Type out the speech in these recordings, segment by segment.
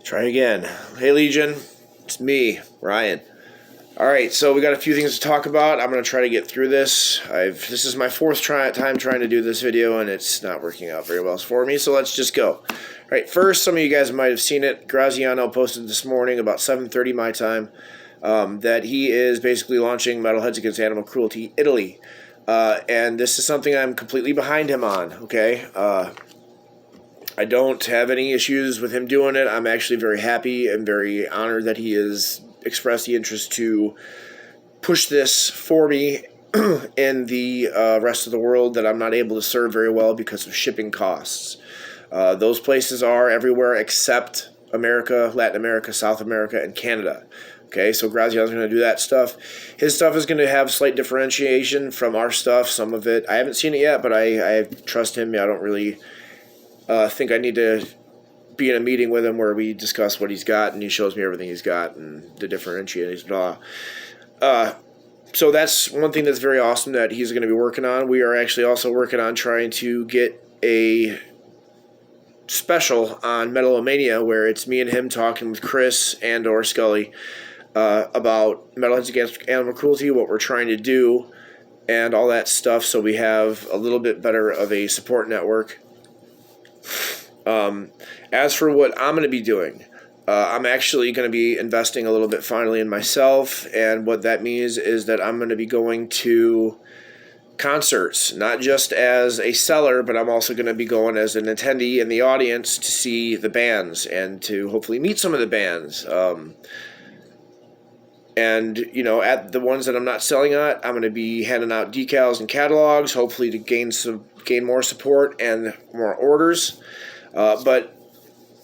Try again. Hey, Legion. It's me, Ryan. All right, so we got a few things to talk about. I'm going to try to get through this. This is my fourth time trying to do this video, and it's not working out very well for me, so let's just go. All right, first, some of you guys might have seen it. Graziano posted this morning about 7:30 my time that he is basically launching Metalheads Against Animal Cruelty Italy. And this is something I'm completely behind him on, okay? I don't have any issues with him doing it. I'm actually very happy and very honored that he has expressed the interest to push this for me in the rest of the world that I'm not able to serve very well because of shipping costs. Those places are everywhere except America, Latin America, South America, and Canada. Okay, so Graziano's going to do that stuff. His stuff is going to have slight differentiation from our stuff. Some of it, I haven't seen it yet, but I trust him. I don't really think I need to be in a meeting with him where we discuss what he's got and he shows me everything he's got and the differentiators. So that's one thing that's very awesome that he's going to be working on. We are actually also working on trying to get a special on Metalomania where it's me and him talking with Chris and or Scully about Metalheads Against Animal Cruelty, what we're trying to do, and all that stuff, so we have a little bit better of a support network. As for what I'm going to be doing, I'm actually going to be investing a little bit finally in myself, and what that means is that I'm going to be going to concerts, not just as a seller, but I'm also going to be going as an attendee in the audience to see the bands and to hopefully meet some of the bands. And, you know, at the ones that I'm not selling at, I'm going to be handing out decals and catalogs, hopefully to gain more support and more orders. But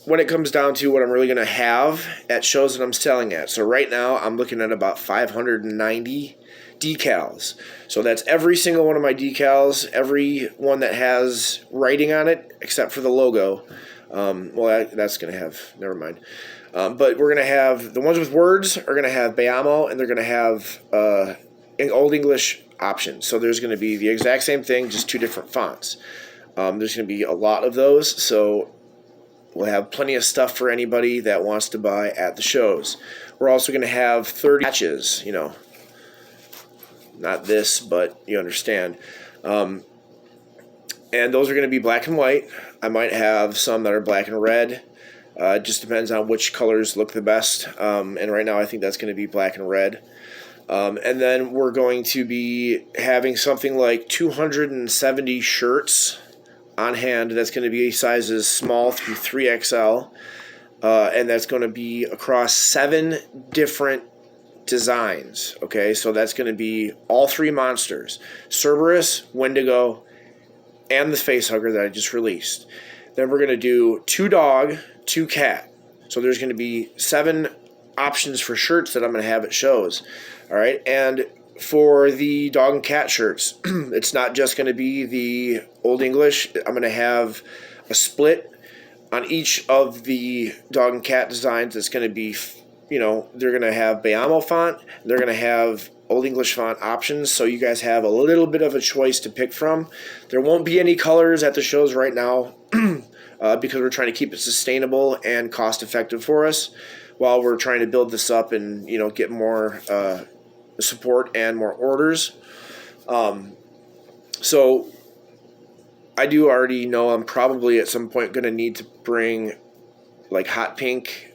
when it comes down to what I'm really going to have at shows that I'm selling at, so right now I'm looking at about 590 decals. So that's every single one of my decals, every one that has writing on it, except for the logo. That's going to have, never mind. But we're going to have, the ones with words are going to have Bayamo, and they're going to have Old English options. So there's going to be the exact same thing, just two different fonts. There's going to be a lot of those, so we'll have plenty of stuff for anybody that wants to buy at the shows. We're also going to have 30 patches, you know, not this, but you understand. And those are going to be black and white. I might have some that are black and red. It just depends on which colors look the best. And right now I think that's going to be black and red. And then we're going to be having something like 270 shirts on hand. That's going to be sizes small through 3XL. And that's going to be across 7 different designs. Okay, so that's going to be all 3 monsters: Cerberus, Wendigo, and the Facehugger that I just released. Then we're going to do 2 dog, 2 cat. So there's going to be 7 options for shirts that I'm going to have at shows. All right, and for the dog and cat shirts, it's not just going to be the Old English. I'm going to have a split on each of the dog and cat designs. It's going to be, you know, they're going to have Bayamo font. They're going to have Old English font options, so you guys have a little bit of a choice to pick from. There won't be any colors at the shows right now because we're trying to keep it sustainable and cost effective for us while we're trying to build this up and, you know, get more support and more orders. So I do already know I'm probably at some point going to need to bring like hot pink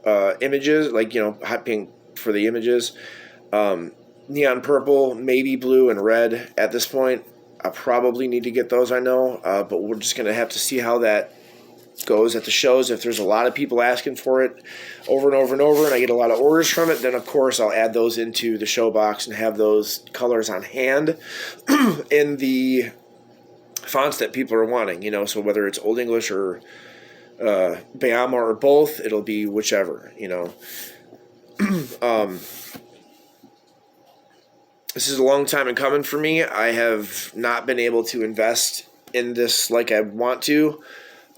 images, like, you know, hot pink for the images, neon purple, maybe blue and red at this point. I probably need to get those, I know, but we're just going to have to see how that goes at the shows. If there's a lot of people asking for it over and over and over and I get a lot of orders from it, then of course I'll add those into the show box and have those colors on hand in the fonts that people are wanting, you know, so whether it's Old English or Bayamo or both, it'll be whichever, you know. This is a long time in coming for me. I have not been able to invest in this like I want to,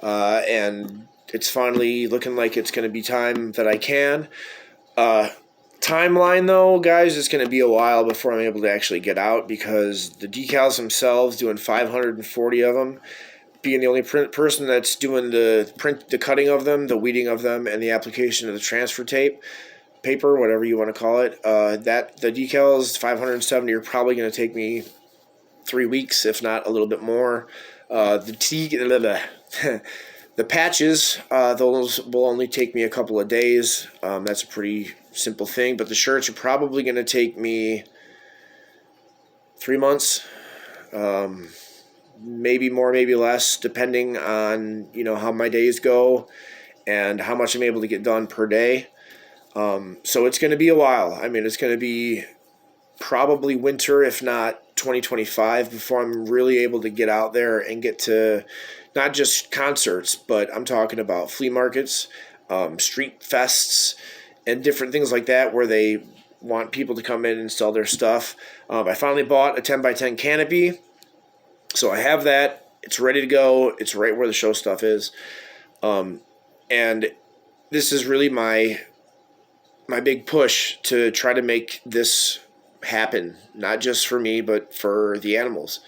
and it's finally looking like it's going to be time that I can. Timeline, though, guys, it's going to be a while before I'm able to actually get out because the decals themselves, doing 540 of them, being the only person that's doing the cutting of them, the weeding of them, and the application of the transfer paper, whatever you want to call it. That the decals 570 are probably going to take me 3 weeks, if not a little bit more. The patches, those will only take me a couple of days. That's a pretty simple thing. But the shirts are probably going to take me 3 months, maybe more, maybe less, depending on how my days go and how much I'm able to get done per day. So it's going to be a while. I mean, it's going to be probably winter, if not 2025, before I'm really able to get out there and get to not just concerts, but I'm talking about flea markets, street fests, and different things like that where they want people to come in and sell their stuff. I finally bought a 10x10 canopy, so I have that. It's ready to go. It's right where the show stuff is. And this is really my big push to try to make this happen, not just for me, but for the animals.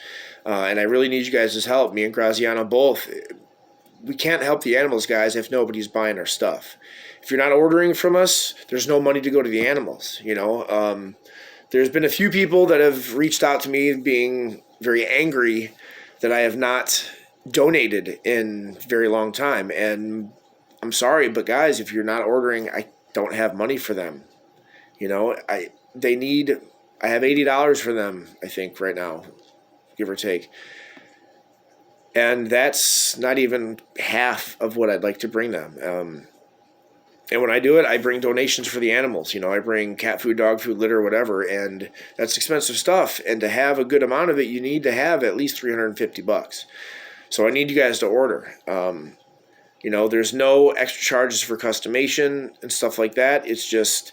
And I really need you guys' help. Me and Graziano both. We can't help the animals, guys, if nobody's buying our stuff. If you're not ordering from us, there's no money to go to the animals. There's been a few people that have reached out to me being very angry that I have not donated in a very long time. And I'm sorry, but guys, if you're not ordering, I don't have money for them. I have $80 for them, I think, right now, give or take. And that's not even half of what I'd like to bring them. And when I do it, I bring donations for the animals. I bring cat food, dog food, litter, whatever, and that's expensive stuff. And to have a good amount of it, you need to have at least $350. So I need you guys to order. There's no extra charges for customation and stuff like that. It's just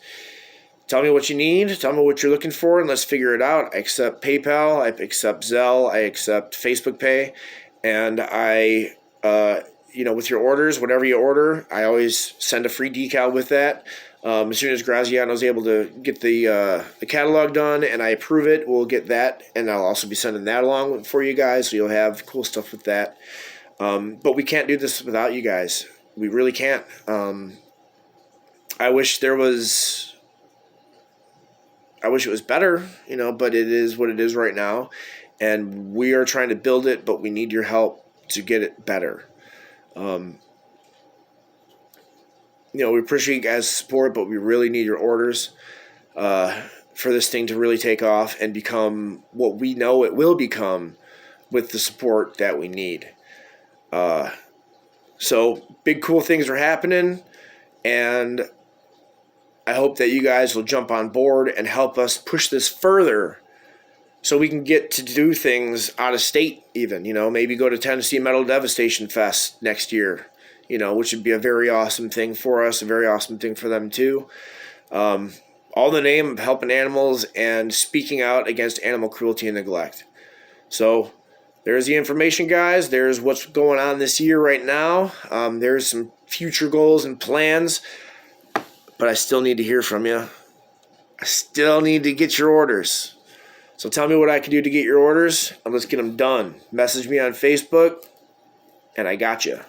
tell me what you need, tell me what you're looking for, and let's figure it out. I accept PayPal, I accept Zelle, I accept Facebook Pay, and I with your orders, whatever you order, I always send a free decal with that. As soon as Graziano's able to get the catalog done and I approve it, we'll get that, and I'll also be sending that along for you guys, so you'll have cool stuff with that. But we can't do this without you guys. We really can't. I wish it was better, but it is what it is right now, and we are trying to build it, but we need your help to get it better. We appreciate you guys' support, but we really need your orders for this thing to really take off and become what we know it will become with the support that we need. So big cool things are happening, and I hope that you guys will jump on board and help us push this further so we can get to do things out of state even, maybe go to Tennessee Metal Devastation Fest next year, which would be a very awesome thing for us, a very awesome thing for them too. All in the name of helping animals and speaking out against animal cruelty and neglect. So there's the information, guys. There's what's going on this year right now. There's some future goals and plans, but I still need to hear from you. I still need to get your orders. So tell me what I can do to get your orders, and let's get them done. Message me on Facebook, and I got you.